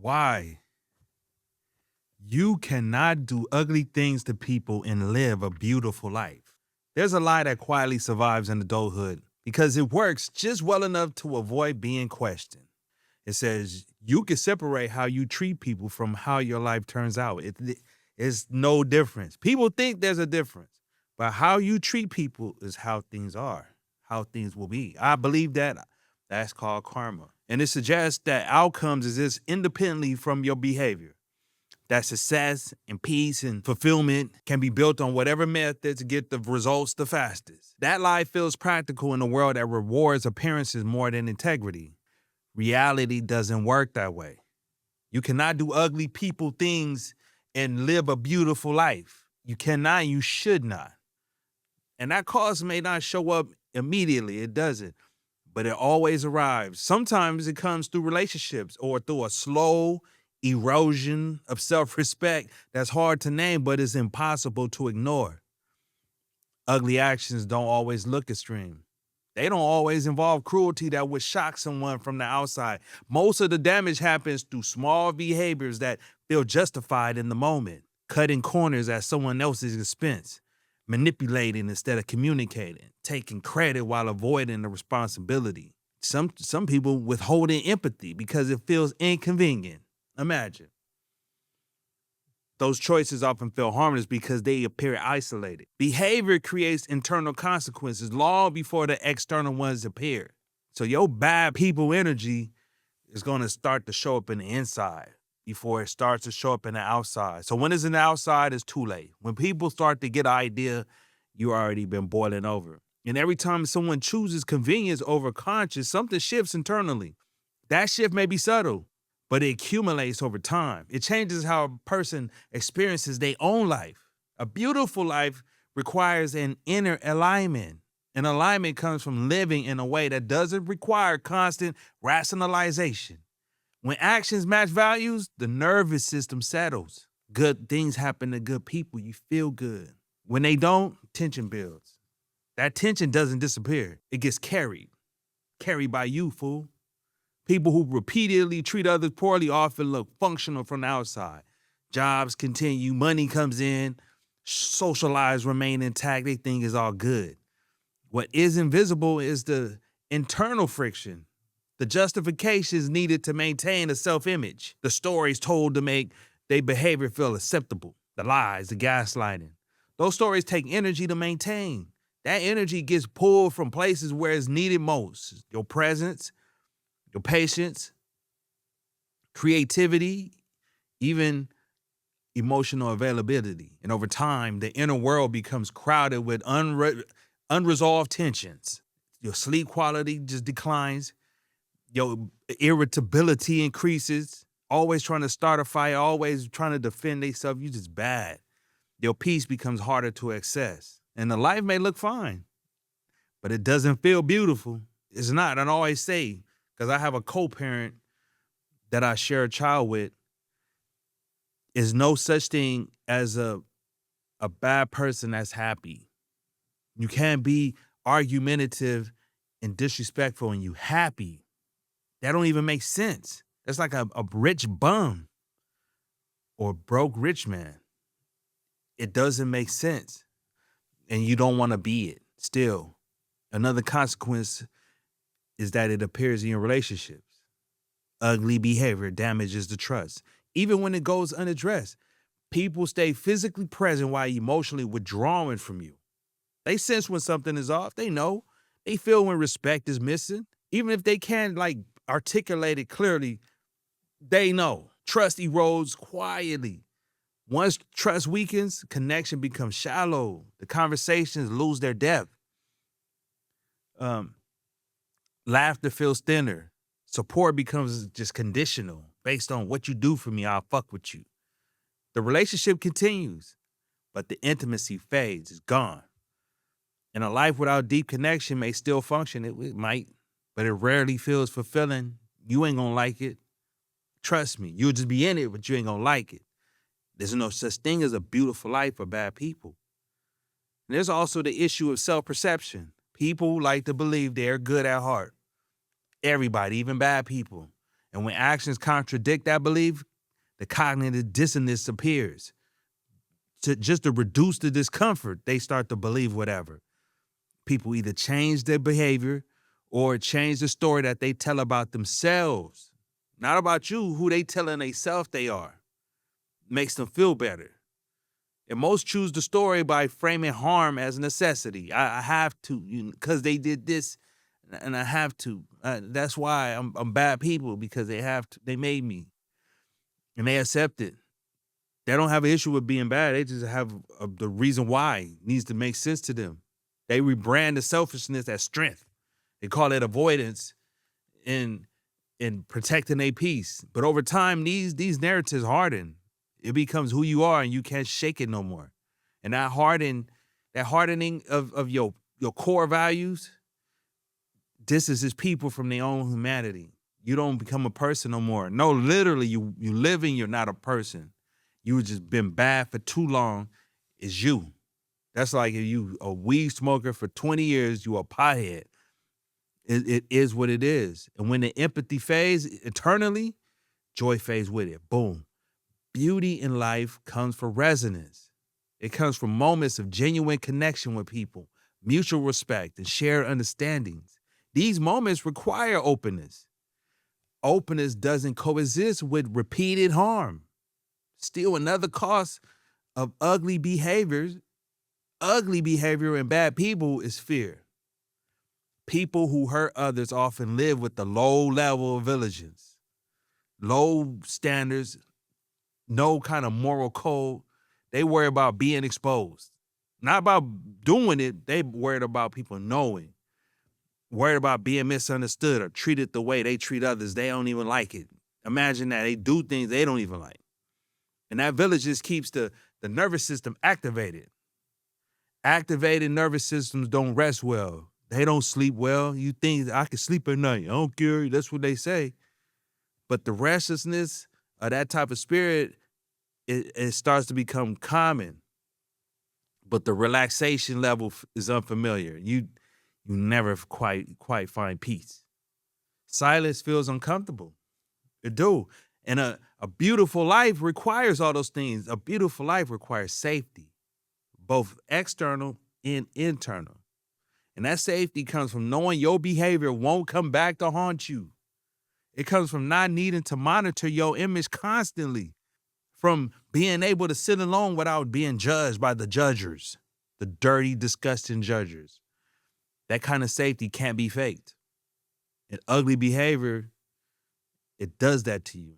Why? You cannot do ugly things to people and live a beautiful life. There's a lie that quietly survives in adulthood because it works just well enough to avoid being questioned. It says you can separate how you treat people from how your life turns out. It's no difference. People think there's a difference, but how you treat people is how things are, how things will be. I believe that that's called karma. And it suggests that outcomes exist independently from your behavior. That success and peace and fulfillment can be built on whatever method to get the results the fastest. That lie feels practical in a world that rewards appearances more than integrity. Reality doesn't work that way. You cannot do ugly people things and live a beautiful life. You cannot, you should not. And that cost may not show up immediately, it doesn't, but it always arrives. Sometimes it comes through relationships or through a slow erosion of self-respect that's hard to name, but is impossible to ignore. Ugly actions don't always look extreme. They don't always involve cruelty that would shock someone from the outside. Most of the damage happens through small behaviors that feel justified in the moment, cutting corners at someone else's expense, manipulating instead of communicating, taking credit while avoiding the responsibility. Some people withholding empathy because it feels inconvenient. Imagine. Those choices often feel harmless because they appear isolated. Behavior creates internal consequences long before the external ones appear. So your bad people energy is going to start to show up in the inside before it starts to show up in the outside. So when it's in the outside, it's too late. When people start to get an idea, you already been boiling over. And every time someone chooses convenience over conscience, something shifts internally. That shift may be subtle, but it accumulates over time. It changes how a person experiences their own life. A beautiful life requires an inner alignment. And alignment comes from living in a way that doesn't require constant rationalization. When actions match values, the nervous system settles. Good things happen to good people. You feel good. When they don't, tension builds. That tension doesn't disappear. It gets carried. Carried by you, fool. People who repeatedly treat others poorly often look functional from the outside. Jobs continue, money comes in, social lives remain intact, they think it's all good. What is invisible is the internal friction, the justifications needed to maintain a self-image, the stories told to make their behavior feel acceptable, the lies, the gaslighting. Those stories take energy to maintain. That energy gets pulled from places where it's needed most. Your presence, your patience, creativity, even emotional availability. And over time, the inner world becomes crowded with unresolved tensions. Your sleep quality just declines. Your irritability increases. Always trying to start a fire, always trying to defend yourself. You just bad. Your peace becomes harder to access. And the life may look fine, but it doesn't feel beautiful. It's not. I always say, because I have a co-parent that I share a child with, is no such thing as a bad person that's happy. You can't be argumentative and disrespectful and you happy. That don't even make sense. That's like a rich bum or broke rich man. It doesn't make sense. And you don't want to be it still. Another consequence is that it appears in your relationships. Ugly behavior damages the trust. Even when it goes unaddressed, people stay physically present while emotionally withdrawing from you. They sense when something is off. They know. They feel when respect is missing. Even if they can't articulate it clearly, they know. Trust erodes quietly. Once trust weakens, connection becomes shallow. The conversations lose their depth. Laughter feels thinner. Support becomes just conditional. Based on what you do for me, I'll fuck with you. The relationship continues, but the intimacy fades. It's gone. And a life without deep connection may still function. It might, but it rarely feels fulfilling. You ain't gonna like it. Trust me, you'll just be in it, but you ain't gonna like it. There's no such thing as a beautiful life for bad people. And there's also the issue of self-perception. People like to believe they're good at heart. Everybody, even bad people. And when actions contradict that belief, the cognitive dissonance appears. To reduce the discomfort, they start to believe whatever. People either change their behavior or change the story that they tell about themselves. Not about you, who they telling themselves they are. Makes them feel better. And most choose the story by framing harm as a necessity. I have to, because they did this, and I have to. That's why I'm bad people, because they have to. They made me, and they accept it. They don't have an issue with being bad. They just have the reason why it needs to make sense to them. They rebrand the selfishness as strength. They call it avoidance in protecting their peace. But over time, these narratives harden. It becomes who you are, and you can't shake it no more. And that hardening of your core values distances people from their own humanity. You don't become a person no more. No, literally, you living, you're not a person. You just been bad for too long. It's you. That's like if you a weed smoker for 20 years, you a pothead. It is what it is. And when the empathy fades eternally, joy fades with it. Boom. Beauty in life comes from resonance. It comes from moments of genuine connection with people, mutual respect, and shared understandings. These moments require openness. Openness doesn't coexist with repeated harm. Still another cost of ugly behavior and bad people is fear. People who hurt others often live with the low level of vigilance, low standards, no kind of moral code. They worry about being exposed. Not about doing it, they worried about people knowing. Worried about being misunderstood or treated the way they treat others. They don't even like it. Imagine that. They do things they don't even like. And that village just keeps the nervous system activated. Activated nervous systems don't rest well. They don't sleep well. You think I can sleep at night. I don't care. That's what they say. But the restlessness of that type of spirit, it starts to become common. But the relaxation level is unfamiliar. You never quite find peace. Silence feels uncomfortable. It do. And a beautiful life requires all those things. A beautiful life requires safety, both external and internal. And that safety comes from knowing your behavior won't come back to haunt you. It comes from not needing to monitor your image constantly, from being able to sit alone without being judged by the judgers, the dirty, disgusting judgers. That kind of safety can't be faked. And ugly behavior, it does that to you.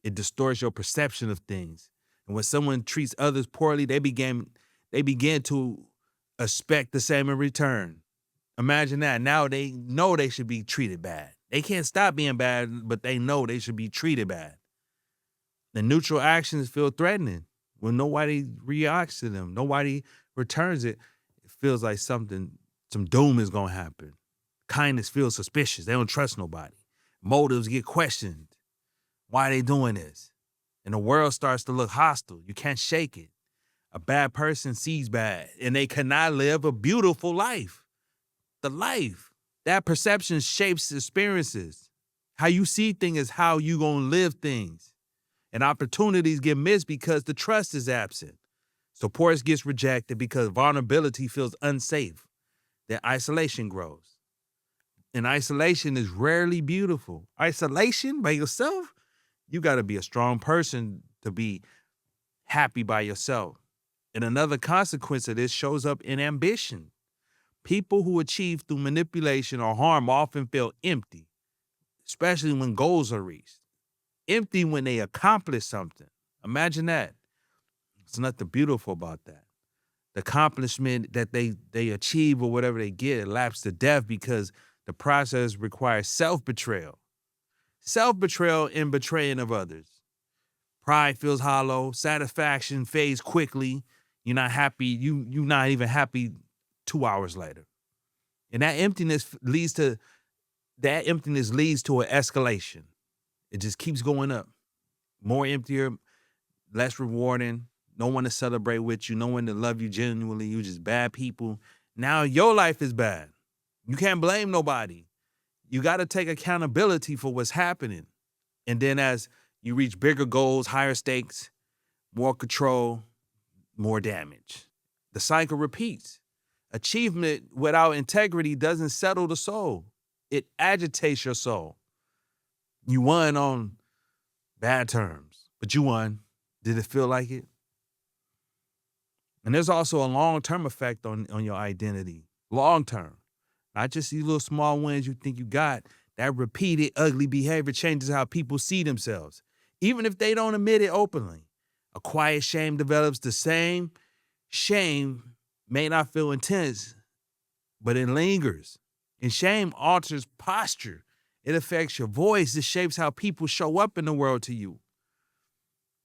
It distorts your perception of things. And when someone treats others poorly, they begin to expect the same in return. Imagine that. Now they know they should be treated bad. They can't stop being bad, but they know they should be treated bad. The neutral actions feel threatening when nobody reacts to them. Nobody returns it. It feels like some doom is going to happen. Kindness feels suspicious. They don't trust nobody. Motives get questioned. Why are they doing this? And the world starts to look hostile. You can't shake it. A bad person sees bad, and they cannot live a beautiful life. The life. That perception shapes experiences. How you see things is how you gonna live things. And opportunities get missed because the trust is absent. Support gets rejected because vulnerability feels unsafe. Then isolation grows. And isolation is rarely beautiful. Isolation by yourself, you gotta be a strong person to be happy by yourself. And another consequence of this shows up in ambition. People who achieve through manipulation or harm often feel empty, especially when goals are reached. Empty when they accomplish something. Imagine that. There's nothing beautiful about that. The accomplishment that they achieve or whatever they get laps to death because the process requires self-betrayal. Self-betrayal and betraying of others. Pride feels hollow. Satisfaction fades quickly. You're not happy. You're not even happy 2 hours later. And that emptiness leads to an escalation. It just keeps going up. More emptier, less rewarding, no one to celebrate with you, no one to love you genuinely. You just bad people. Now your life is bad. You can't blame nobody. You got to take accountability for what's happening. And then as you reach bigger goals, higher stakes, more control, more damage. The cycle repeats. Achievement without integrity doesn't settle the soul. It agitates your soul. You won on bad terms, but you won. Did it feel like it? And there's also a long-term effect on your identity. Long-term. Not just these little small wins you think you got. That repeated ugly behavior changes how people see themselves, even if they don't admit it openly. A quiet shame develops. The same shame may not feel intense, but it lingers. And shame alters posture. It affects your voice. It shapes how people show up in the world to you.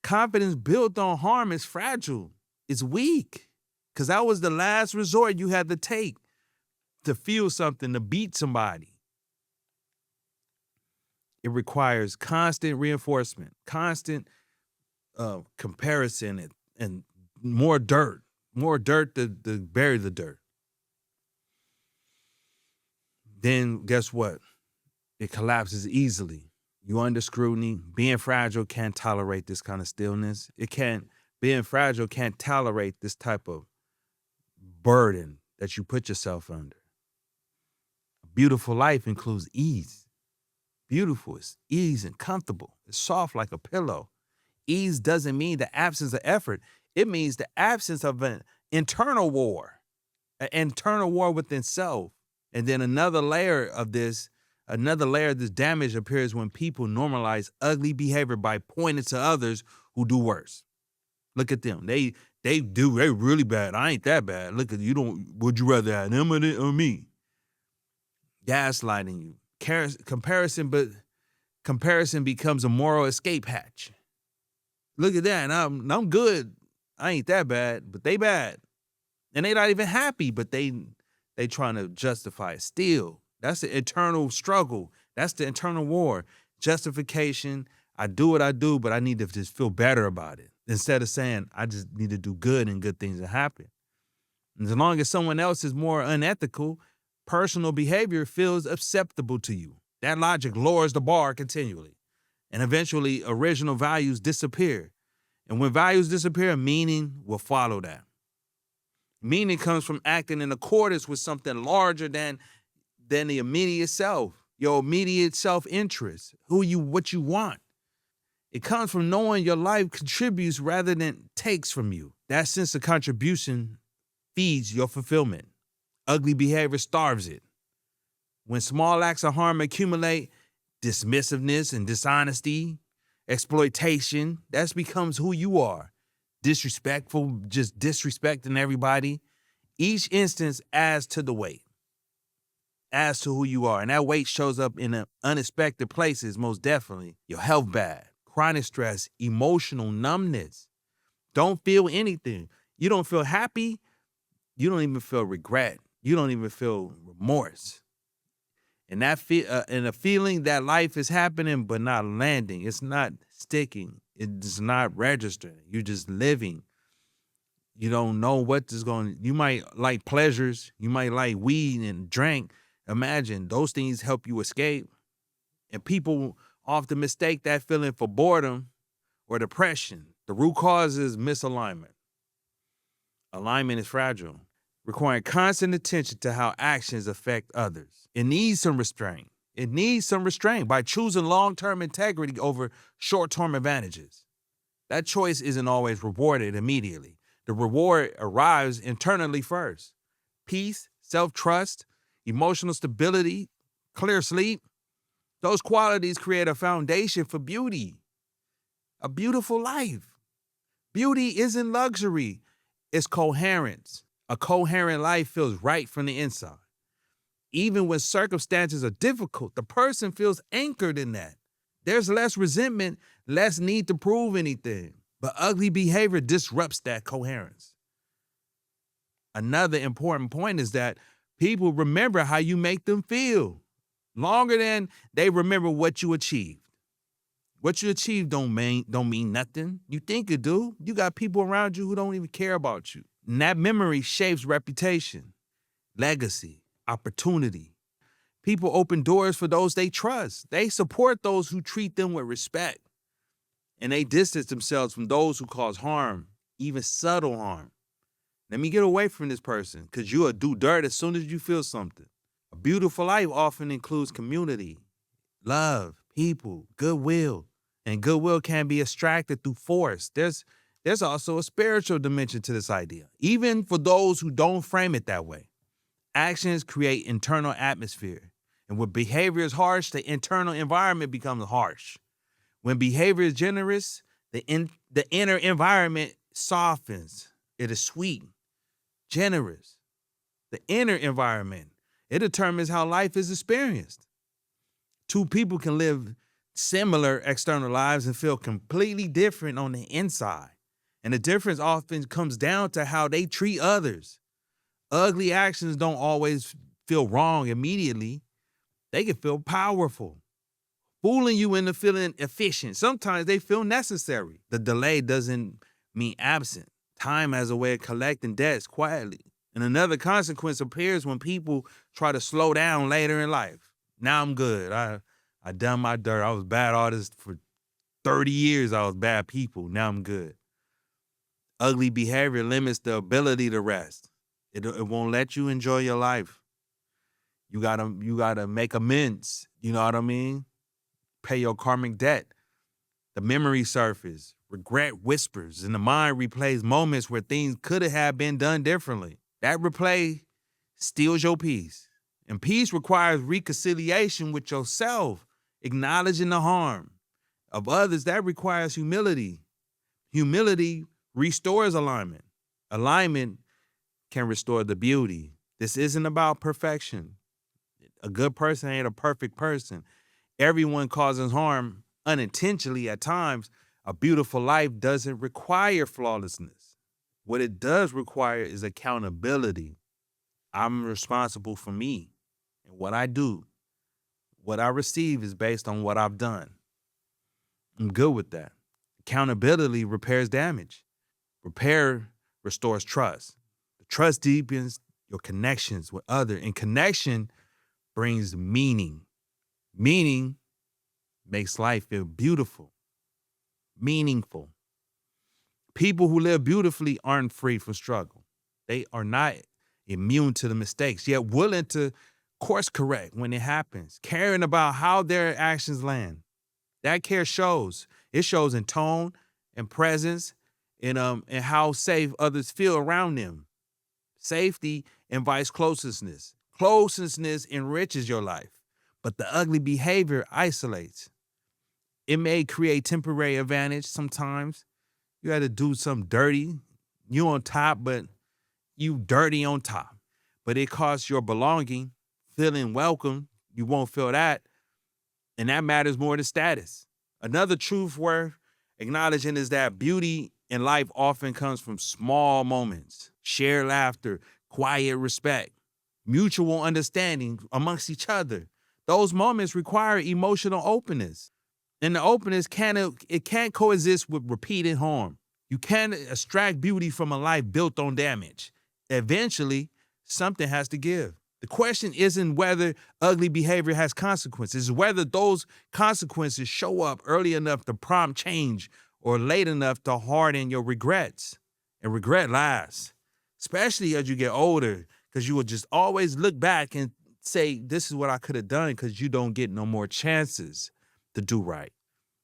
Confidence built on harm is fragile. It's weak. Because that was the last resort you had to take to feel something, to beat somebody. It requires constant reinforcement, constant comparison, and more dirt to bury the dirt. Then guess what? It collapses easily. You under scrutiny. Being fragile can't tolerate this kind of stillness. Being fragile can't tolerate this type of burden that you put yourself under. A beautiful life includes ease. Beautiful is ease and comfortable. It's soft like a pillow. Ease doesn't mean the absence of effort. It means the absence of an internal war within self. And then another layer of this damage appears when people normalize ugly behavior by pointing to others who do worse. Look at them. They really bad. I ain't that bad. Look at you. Would you rather have them or me? Gaslighting you. Comparison becomes a moral escape hatch. Look at that. And I'm good. I ain't that bad, but they bad. And they not even happy, but they trying to justify it still. That's the internal struggle. That's the internal war. Justification. I do what I do, but I need to just feel better about it. Instead of saying, I just need to do good and good things will happen. And as long as someone else is more unethical, personal behavior feels acceptable to you. That logic lowers the bar continually. And eventually, original values disappear. And when values disappear, meaning will follow that. Meaning comes from acting in accordance with something larger than the immediate self, your immediate self-interest, what you want. It comes from knowing your life contributes rather than takes from you. That sense of contribution feeds your fulfillment. Ugly behavior starves it. When small acts of harm accumulate, dismissiveness and dishonesty, exploitation, that becomes who you are. Disrespectful, just disrespecting everybody. Each instance adds to the weight, adds to who you are. And that weight shows up in unexpected places, most definitely. Your health bad, chronic stress, emotional numbness. Don't feel anything. You don't feel happy. You don't even feel regret. You don't even feel remorse. And and a feeling that life is happening but not landing. It's not sticking. It's not registering. You're just living. You don't know what is going. You might like pleasures. You might like weed and drink. Imagine those things help you escape. And people often mistake that feeling for boredom or depression. The root cause is misalignment. Alignment is fragile, requiring constant attention to how actions affect others. It needs some restraint. By choosing long-term integrity over short-term advantages. That choice isn't always rewarded immediately. The reward arrives internally first. Peace, self-trust, emotional stability, clear sleep. Those qualities create a foundation for beauty, a beautiful life. Beauty isn't luxury, it's coherence. A coherent life feels right from the inside. Even when circumstances are difficult, the person feels anchored in that. There's less resentment, less need to prove anything. But ugly behavior disrupts that coherence. Another important point is that people remember how you make them feel longer than they remember what you achieved. What you achieved don't mean nothing. You think it do. You got people around you who don't even care about you. And that memory shapes reputation, legacy, opportunity. People open doors for those they trust. They support those who treat them with respect. And they distance themselves from those who cause harm, even subtle harm. Let me get away from this person, because you'll do dirt as soon as you feel something. A beautiful life often includes community, love, people, goodwill. And goodwill can be extracted through force. There's also a spiritual dimension to this idea, even for those who don't frame it that way. Actions create internal atmosphere. And when behavior is harsh, the internal environment becomes harsh. When behavior is generous, the inner environment softens. It is sweet, generous. The inner environment, it determines how life is experienced. Two people can live similar external lives and feel completely different on the inside. And the difference often comes down to how they treat others. Ugly actions don't always feel wrong immediately. They can feel powerful, fooling you into feeling efficient. Sometimes they feel necessary. The delay doesn't mean absent. Time has a way of collecting debts quietly. And another consequence appears when people try to slow down later in life. Now I'm good. I done my dirt. I was bad artist for 30 years. I was bad people. Now I'm good. Ugly behavior limits the ability to rest. It won't let you enjoy your life. You gotta make amends. You know what I mean? Pay your karmic debt. The memory surface, regret whispers, and the mind replays moments where things could have been done differently. That replay steals your peace. And peace requires reconciliation with yourself, acknowledging the harm of others. That requires humility. Humility restores alignment. Alignment can restore the beauty. This isn't about perfection. A good person ain't a perfect person. Everyone causes harm unintentionally at times. A beautiful life doesn't require flawlessness. What it does require is accountability. I'm responsible for me and what I do. What I receive is based on what I've done. I'm good with that. Accountability repairs damage. Repair restores trust. The trust deepens your connections with others, and connection brings meaning. Meaning makes life feel beautiful, meaningful. People who live beautifully aren't free from struggle. They are not immune to the mistakes, yet willing to course correct when it happens, caring about how their actions land. That care shows. It shows in tone and presence and how safe others feel around them. Safety invites closeness. Closeness enriches your life, but the ugly behavior isolates. It may create temporary advantage sometimes. You had to do something dirty. You on top, but you dirty on top. But it costs your belonging, feeling welcome. You won't feel that. And that matters more than status. Another truth worth acknowledging is that beauty in life often comes from small moments, shared laughter, quiet respect, mutual understanding amongst each other. Those moments require emotional openness. And the openness can't coexist with repeated harm. You can't extract beauty from a life built on damage. Eventually, something has to give. The question isn't whether ugly behavior has consequences, it's whether those consequences show up early enough to prompt change or late enough to harden your regrets. And regret lasts, especially as you get older, because you will just always look back and say, this is what I could have done, because you don't get no more chances to do right.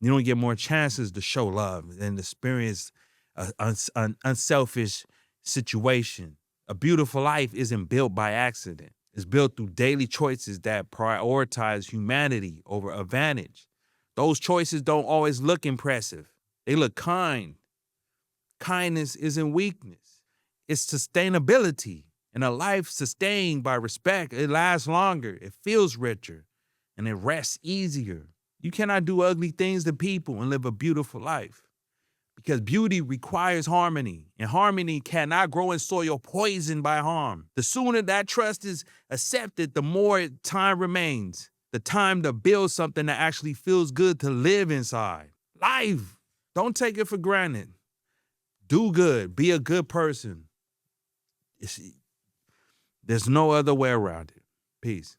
You don't get more chances to show love and experience an unselfish situation. A beautiful life isn't built by accident. It's built through daily choices that prioritize humanity over advantage. Those choices don't always look impressive. They look kind. Kindness isn't weakness. It's sustainability. And a life sustained by respect, it lasts longer, it feels richer, and it rests easier. You cannot do ugly things to people and live a beautiful life, because beauty requires harmony, and harmony cannot grow in soil poisoned by harm. The sooner that trust is accepted, the more time remains. The time to build something that actually feels good to live inside. Life. Don't take it for granted. Do good. Be a good person. There's no other way around it. Peace.